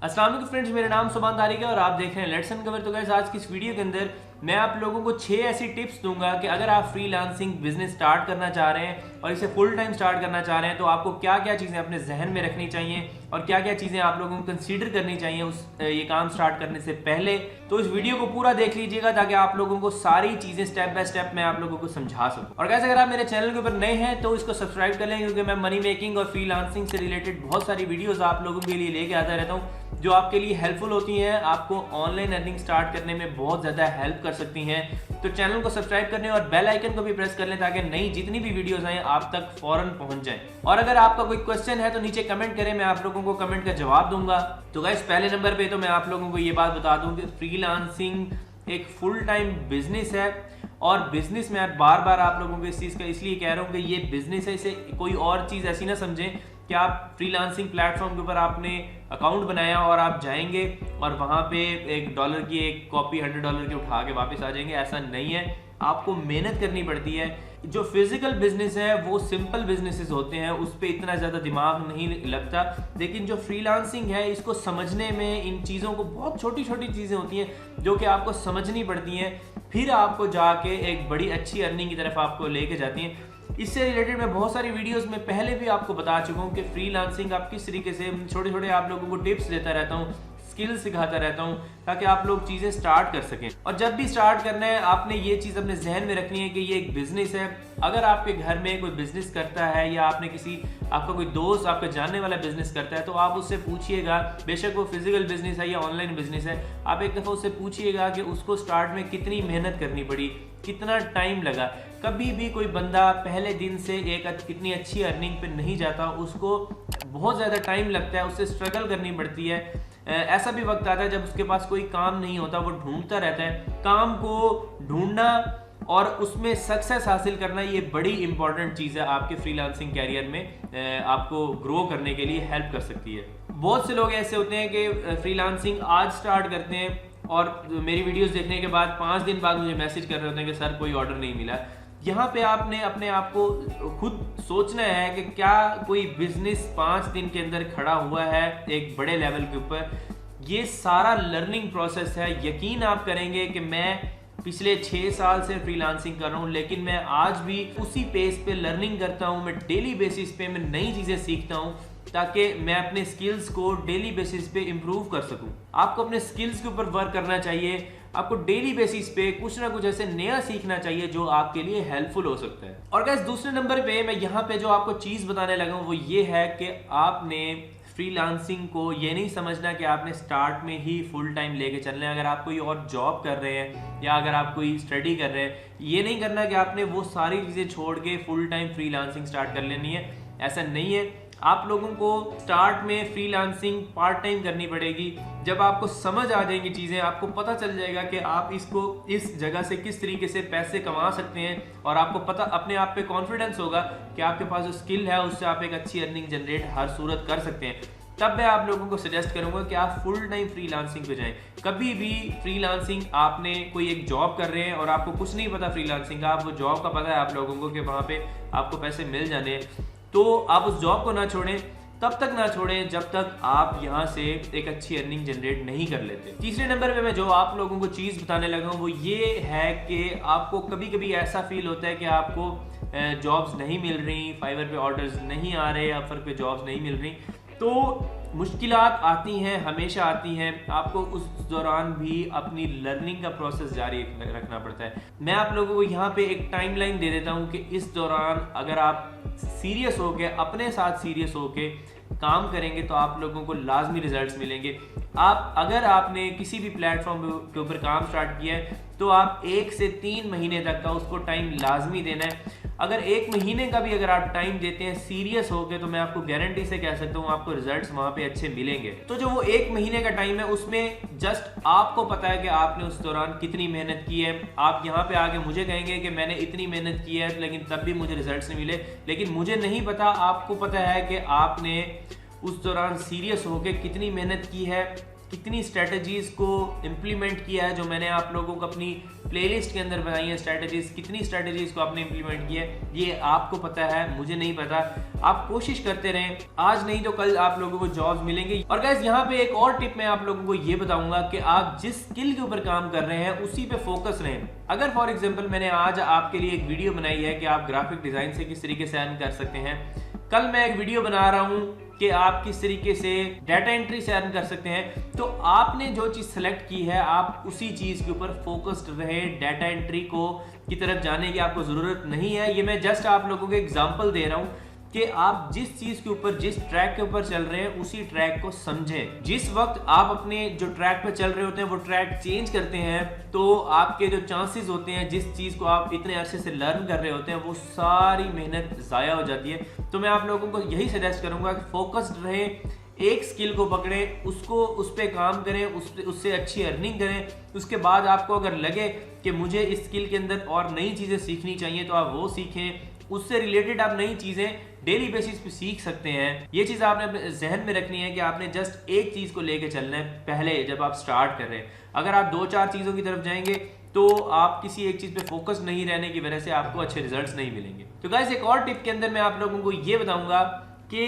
अस्सलाम वालेकुम फ्रेंड्स, मेरा नाम सुभान तारिक है और आप देख रहे हैं लेट्स अनकवर। तो गाइस, आज की इस वीडियो के अंदर मैं आप लोगों को 6 ऐसी टिप्स दूंगा कि अगर आप फ्रीलांसिंग बिजनेस स्टार्ट करना चाह रहे हैं और इसे फुल टाइम स्टार्ट करना चाह रहे हैं तो आपको क्या क्या चीज़ें अपने जहन में रखनी चाहिए और क्या क्या चीज़ें आप लोगों को कंसीडर करनी चाहिए ये काम स्टार्ट करने से पहले। तो इस वीडियो को पूरा देख लीजिएगा ताकि आप लोगों को सारी चीज़ें स्टेप बाय स्टेप मैं आप लोगों को समझा सकूँ। और गाइस, अगर आप मेरे चैनल के ऊपर नए हैं तो इसको सब्सक्राइब कर लें, क्योंकि मैं मनी मेकिंग और फ्रीलांसिंग से रिलेटेड बहुत सारी वीडियोज़ आप लोगों के लिए लेके आता रहता हूँ जो आपके लिए हेल्पफुल होती हैं, आपको ऑनलाइन अर्निंग स्टार्ट करने में बहुत ज़्यादा हेल्प कर सकती हैं। तो चैनल को सब्सक्राइब करने और बेल आइकन को भी प्रेस कर लें ताकि नई जितनी भी वीडियोस आए आप तक फौरन पहुंच जाएं। और अगर आपका कोई क्वेश्चन है तो नीचे कमेंट करें, मैं आप लोगों को कमेंट का जवाब दूंगा। तो गाइस, पहले नंबर पे तो मैं आप लोगों को ये बात बता दूं कि फ्रीलांसिंग एक फुल टाइम बिजनेस है और बिजनेस में बार बार आप लोगों को इस चीज़ का इसलिए कह रहा हूँ कि ये बिजनेस है, इसे कोई और चीज़ ऐसी ना समझें कि आप फ्रीलांसिंग प्लेटफॉर्म के ऊपर आपने अकाउंट बनाया और आप जाएंगे और वहाँ पे $1 की एक कॉपी $100 की उठा के वापस आ जाएंगे। ऐसा नहीं है, आपको मेहनत करनी पड़ती है। जो फिजिकल बिजनेस है वो सिंपल बिजनेसेस होते हैं, उस पर इतना ज़्यादा दिमाग नहीं लगता, लेकिन जो फ्रीलांसिंग है इसको समझने में इन चीज़ों को बहुत छोटी छोटी चीज़ें होती हैं जो कि आपको समझनी पड़ती हैं, फिर आपको जाके एक बड़ी अच्छी अर्निंग की तरफ आपको लेके जाती हैं। इससे रिलेटेड मैं बहुत सारी वीडियोस में पहले भी आपको बता चुका हूँ कि फ्रीलांसिंग आप किस तरीके से छोटे छोटे आप लोगों को टिप्स देता रहता हूँ, स्किल्स सिखाता रहता हूँ ताकि आप लोग चीज़ें स्टार्ट कर सकें। और जब भी स्टार्ट करना है आपने ये चीज़ अपने जहन में रखनी है कि ये एक बिजनेस है। अगर आपके घर में कोई बिजनेस करता है या आपने आपका कोई दोस्त आपका जानने वाला बिजनेस करता है तो आप उससे पूछिएगा, बेशक वो फिजिकल बिजनेस है या ऑनलाइन बिजनेस है, आप एक दफ़ा उससे पूछिएगा कि उसको स्टार्ट में कितनी मेहनत करनी पड़ी, कितना टाइम लगा। कभी भी कोई बंदा पहले दिन से कितनी अच्छी अर्निंग पे नहीं जाता, उसको बहुत ज़्यादा टाइम लगता है, उससे स्ट्रगल करनी पड़ती है। ऐसा भी वक्त आता है जब उसके पास कोई काम नहीं होता, वो ढूंढता रहता है। काम को ढूंढना और उसमें सक्सेस हासिल करना ये बड़ी इंपॉर्टेंट चीज़ है, आपके फ्रीलांसिंग कैरियर में आपको ग्रो करने के लिए हेल्प कर सकती है। बहुत से लोग ऐसे होते हैं कि फ्रीलांसिंग आज स्टार्ट करते हैं और मेरी वीडियोस देखने के बाद 5 दिन बाद मुझे मैसेज कर रहे होते हैं कि सर कोई ऑर्डर नहीं मिला। यहाँ पे आपने अपने आप को खुद सोचना है कि क्या कोई बिजनेस 5 दिन के अंदर खड़ा हुआ है एक बड़े लेवल के ऊपर। ये सारा लर्निंग प्रोसेस है। यकीन आप करेंगे कि मैं पिछले 6 साल से फ्रीलांसिंग कर रहा हूँ, लेकिन मैं आज भी उसी पेस पे लर्निंग करता हूँ। मैं डेली बेसिस पे मैं नई चीज़ें सीखता हूँ ताकि मैं अपने स्किल्स को डेली बेसिस पे इम्प्रूव कर सकूं। आपको अपने स्किल्स के ऊपर वर्क करना चाहिए, आपको डेली बेसिस पे कुछ ना कुछ ऐसे नया सीखना चाहिए जो आपके लिए हेल्पफुल हो सकता है। और गाइस, दूसरे नंबर पे मैं यहाँ पे जो आपको चीज़ बताने लगा हूँ वो ये है कि आपने फ्रीलांसिंग को ये नहीं समझना कि आपने स्टार्ट में ही फुल टाइम लेके चलना है। अगर आप कोई और जॉब कर रहे हैं या अगर आप कोई स्टडी कर रहे हैं, ये नहीं करना कि आपने वो सारी चीज़ें छोड़ के फुल टाइम फ्रीलांसिंग स्टार्ट कर लेनी है। ऐसा नहीं है। आप लोगों को स्टार्ट में फ्रीलांसिंग पार्ट टाइम करनी पड़ेगी। जब आपको समझ आ जाएंगी चीज़ें, आपको पता चल जाएगा कि आप इसको इस जगह से किस तरीके से पैसे कमा सकते हैं और आपको पता अपने आप पे कॉन्फिडेंस होगा कि आपके पास जो स्किल है उससे आप एक अच्छी अर्निंग जनरेट हर सूरत कर सकते हैं। तब मैं आप लोगों को सजेस्ट करूंगा कि आप फुल टाइम फ्रीलांसिंग पे जाएं। कभी भी फ्रीलांसिंग आपने कोई एक जॉब कर रहे हैं और आपको कुछ नहीं पता फ्रीलांसिंग का, आप वो जॉब का पता है आप लोगों को कि वहाँ पे आपको पैसे मिल जाने हैं, तो आप उस जॉब को ना छोड़ें। तब तक ना छोड़ें जब तक आप यहाँ से एक अच्छी अर्निंग जनरेट नहीं कर लेते। तीसरे नंबर पे मैं जो आप लोगों को चीज़ बताने लगा हूँ वो ये है कि आपको कभी कभी ऐसा फील होता है कि आपको जॉब्स नहीं मिल रही, फाइवर पे ऑर्डर्स नहीं आ रहे, अपवर्क पे जॉब्स नहीं मिल रही, तो मुश्किलात आती हैं, हमेशा आती हैं। आपको उस दौरान भी अपनी लर्निंग का प्रोसेस जारी रखना पड़ता है। मैं आप लोगों को यहाँ पे एक टाइमलाइन दे देता हूँ कि इस दौरान अगर आप सीरियस होके अपने साथ सीरियस होके काम करेंगे तो आप लोगों को लाजमी रिजल्ट्स मिलेंगे। अगर आपने किसी भी प्लेटफॉर्म के ऊपर काम स्टार्ट किया है तो आप 1 से 3 महीने तक का उसको टाइम लाजमी देना है। अगर 1 महीने का भी अगर आप टाइम देते हैं सीरियस होके तो मैं आपको गारंटी से कह सकता हूँ आपको रिजल्ट्स वहाँ पे अच्छे मिलेंगे। तो जो वो 1 महीने का टाइम है उसमें जस्ट आपको पता है कि आपने उस दौरान कितनी मेहनत की है। आप यहाँ पे आके मुझे कहेंगे कि मैंने इतनी मेहनत की है लेकिन तब भी मुझे रिजल्ट्स नहीं मिले, लेकिन मुझे नहीं पता, आपको पता है कि आपने उस दौरान सीरियस होके कितनी मेहनत की है, कितनी स्ट्रेटजीज को इम्प्लीमेंट किया है, जो मैंने आप लोगों को अपनी प्लेलिस्ट के अंदर बनाई है स्ट्रेटजीज, कितनी स्ट्रेटजीज को आपने इम्प्लीमेंट किया है ये आपको पता है, मुझे नहीं पता। आप कोशिश करते रहें, आज नहीं तो कल आप लोगों को जॉब्स मिलेंगे। और गाइस यहाँ पे एक और टिप मैं आप लोगों को ये बताऊंगा कि आप जिस स्किल के ऊपर काम कर रहे हैं उसी पे फोकस रहें। अगर फॉर एग्जांपल मैंने आज आपके लिए एक वीडियो बनाई है कि आप ग्राफिक डिजाइन से किस तरीके से अर्न कर सकते हैं, कल मैं एक वीडियो बना रहा हूं कि आप किस तरीके से डाटा एंट्री से अर्न कर सकते हैं, तो आपने जो चीज सेलेक्ट की है आप उसी चीज के ऊपर फोकस्ड रहे। डाटा एंट्री को की तरफ जाने की आपको जरूरत नहीं है। ये मैं जस्ट आप लोगों को एग्जांपल दे रहा हूं कि आप जिस चीज के ऊपर, जिस ट्रैक के ऊपर चल रहे हैं उसी ट्रैक को समझें। जिस वक्त आप अपने जो ट्रैक पे चल रहे होते हैं वो ट्रैक चेंज करते हैं तो आपके जो चांसेस होते हैं, जिस चीज को आप इतने अरसे से लर्न कर रहे होते हैं, वो सारी मेहनत जाया हो जाती है। तो मैं आप लोगों को यही सजेस्ट करूंगा कि फोकस्ड रहें, एक स्किल को पकड़ें, उसको उस पर काम करें, उससे अच्छी अर्निंग करें। उसके बाद आपको अगर लगे कि मुझे इस स्किल के अंदर और नई चीजें सीखनी चाहिए तो आप वो सीखें। उससे रिलेटेड आप नई चीजें डेली बेसिस पे सीख सकते हैं। ये चीज आपने अपने जहन में रखनी है कि आपने जस्ट एक चीज को लेके चलना है पहले जब आप स्टार्ट कर रहे हैं। अगर आप 2-4 चीजों की तरफ जाएंगे तो आप किसी एक चीज पे फोकस नहीं रहने की वजह से आपको अच्छे रिजल्ट्स नहीं मिलेंगे। तो गाइस एक और टिप के अंदर मैं आप लोगों को ये बताऊंगा कि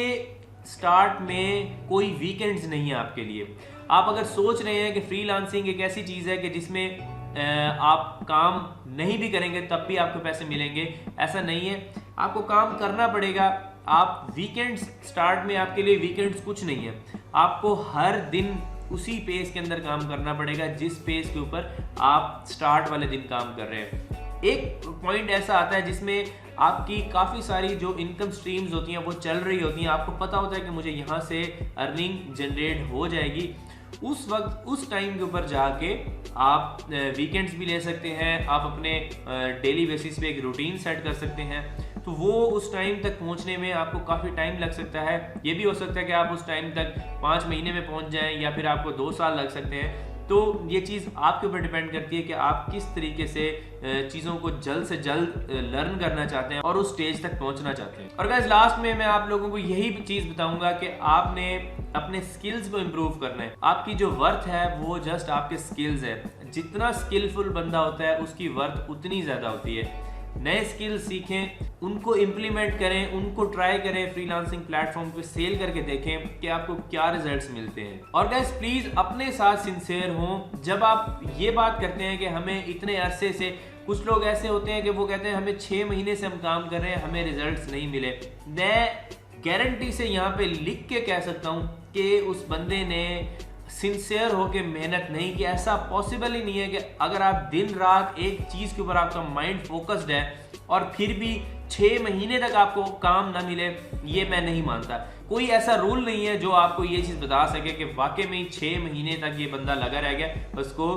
स्टार्ट में कोई वीकेंड्स नहीं है आपके लिए। आप अगर सोच रहे हैं कि फ्रीलांसिंग एक ऐसी चीज है कि जिसमें आप काम नहीं भी करेंगे तब भी आपको पैसे मिलेंगे, ऐसा नहीं है। आपको काम करना पड़ेगा। आप वीकेंड्स, स्टार्ट में आपके लिए वीकेंड्स कुछ नहीं है। आपको हर दिन उसी पेस के अंदर काम करना पड़ेगा जिस पेस के ऊपर आप स्टार्ट वाले दिन काम कर रहे हैं। एक पॉइंट ऐसा आता है जिसमें आपकी काफ़ी सारी जो इनकम स्ट्रीम्स होती हैं वो चल रही होती हैं, आपको पता होता है कि मुझे यहाँ से अर्निंग जनरेट हो जाएगी। उस वक्त, उस टाइम के ऊपर जाके आप वीकेंड्स भी ले सकते हैं। आप अपने डेली बेसिस पे एक रूटीन सेट कर सकते हैं। तो वो उस टाइम तक पहुंचने में आपको काफ़ी टाइम लग सकता है। ये भी हो सकता है कि आप उस टाइम तक 5 महीने में पहुंच जाएं या फिर आपको 2 साल लग सकते हैं। तो ये चीज़ आपके ऊपर डिपेंड करती है कि आप किस तरीके से चीज़ों को जल्द से जल्द लर्न करना चाहते हैं और उस स्टेज तक पहुंचना चाहते हैं। और गाइस लास्ट में मैं आप लोगों को यही चीज़ बताऊंगा कि आपने अपने स्किल्स को इम्प्रूव करना है। आपकी जो वर्थ है वो जस्ट आपके स्किल्स है। जितना स्किलफुल बंदा होता है उसकी वर्थ उतनी ज़्यादा होती है। नए स्किल सीखें, उनको इम्प्लीमेंट करें, उनको ट्राई करें, फ्रीलांसिंग प्लेटफॉर्म पे सेल करके देखें कि आपको क्या रिजल्ट्स मिलते हैं। और गाइस प्लीज अपने साथ सिंसियर हों। जब आप ये बात करते हैं कि हमें इतने अरसे से, कुछ लोग ऐसे होते हैं कि वो कहते हैं हमें 6 महीने से हम काम कर रहे हैं, हमें रिजल्ट्स नहीं मिले। मैं गारंटी से यहाँ पे लिख के कह सकता हूँ कि उस बंदे ने सिंसियर होके मेहनत नहीं की। ऐसा पॉसिबल ही नहीं है कि अगर आप दिन रात एक चीज के ऊपर आपका माइंड फोकस्ड है और फिर भी 6 महीने तक आपको काम ना मिले, ये मैं नहीं मानता। कोई ऐसा रूल नहीं है जो आपको ये चीज बता सके कि वाकई में 6 महीने तक ये बंदा लगा रह गया, उसको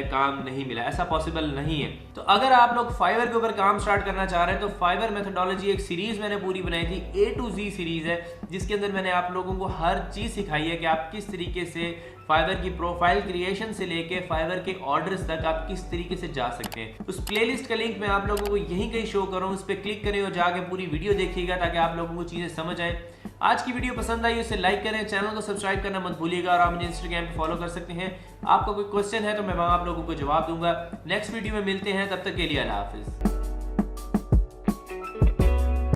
काम नहीं मिला। ऐसा पॉसिबल नहीं है। तो अगर आप लोग फाइवर के ऊपर काम स्टार्ट करना चाह रहे हैं तो फाइवर मेथोडोलॉजी एक सीरीज मैंने पूरी बनाई थी, A to Z सीरीज है, जिसके अंदर मैंने आप लोगों को हर चीज सिखाई है कि आप किस तरीके से फाइवर की प्रोफाइल क्रिएशन से लेके फाइवर के ऑर्डर्स तक आप किस तरीके से जा सकते हैं। उस प्लेलिस्ट का लिंक मैं आप लोगों को यहीं कहीं शो कर रहा हूँ, उस पर क्लिक करें और जाके पूरी वीडियो देखिएगा ताकि आप लोगों को चीजें समझ आए। आज की वीडियो पसंद आई उसे लाइक करें, चैनल को सब्सक्राइब करना मत भूलिएगा और आप मुझे इंस्टाग्राम पे फॉलो कर सकते हैं। आपका कोई क्वेश्चन है तो मैं वहां आप लोगों को जवाब दूंगा। नेक्स्ट वीडियो में मिलते हैं, तब तक के लिए अल्लाह हाफिज।